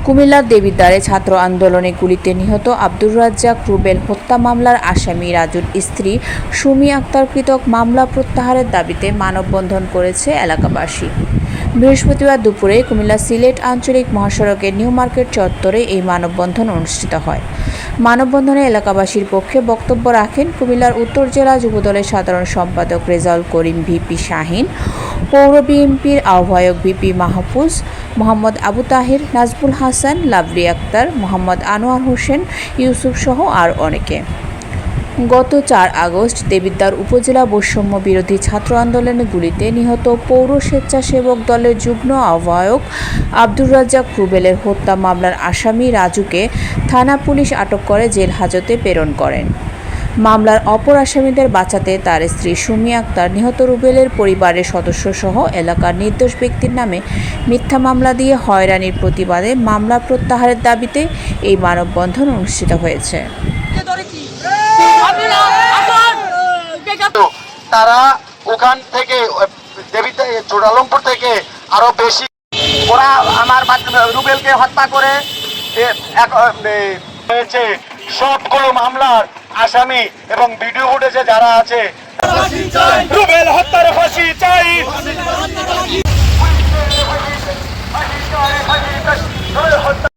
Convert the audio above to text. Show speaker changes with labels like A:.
A: কুমিল্লার দেবিদ্বারে ছাত্র আন্দোলনে গুলিতে নিহত আব্দুর রাজ্জাক রুবেল হত্যা মামলার আসামি রাজুর স্ত্রী সুমি আক্তার কৃতক মামলা প্রত্যাহারের দাবিতে মানববন্ধন করেছে এলাকাবাসী। বৃহস্পতিবার দুপুরে কুমিল্লা সিলেট আঞ্চলিক মহাসড়কের নিউ মার্কেট চত্বরে এই মানববন্ধন অনুষ্ঠিত হয়। মানববন্ধনে এলাকাবাসীর পক্ষে বক্তব্য রাখেন কুমিল্লার উত্তর জেলা যুবদলের সাধারণ সম্পাদক রেজাউল করিম ভিপি শাহিন, পৌর বিএনপির আহ্বায়ক ভিপি মাহফুজ, মোহাম্মদ আবু তাহির, নাজবুল হাসান, লাভলি আক্তার, মোহাম্মদ আনোয়ার হোসেন ইউসুফ সহ আর অনেকে। গত ৪ আগস্ট দেবিদ্বার উপজেলা বৈষম্য বিরোধী ছাত্র আন্দোলনে গুলিতে নিহত পৌর স্বেচ্ছাসেবক দলের যুগ্ম আহ্বায়ক আব্দুর রাজ্জাক রুবেলের হত্যা মামলার আসামি রাজুকে থানা পুলিশ আটক করে জেল হাজতে প্রেরণ করেন। মামলার অপর আসামিদের বাঁচাতে তার স্ত্রী সুমি আক্তার নিহত রুবেলের পরিবারের সদস্যসহ এলাকার নির্দোষ ব্যক্তির নামে মিথ্যা মামলা দিয়ে হয়রানির প্রতিবাদে মামলা প্রত্যাহারের দাবিতে এই মানববন্ধন অনুষ্ঠিত হয়েছে।
B: তারা ওখান থেকে চোরালমপুর থেকে আরো বেশি ওরা আমার রুবেলকে হত্যা করে হয়েছে। সবগুলো মামলার আসামি এবং ভিডিও ফুটেজে যারা আছে রুবেল হত্যার ফাঁসি চাই।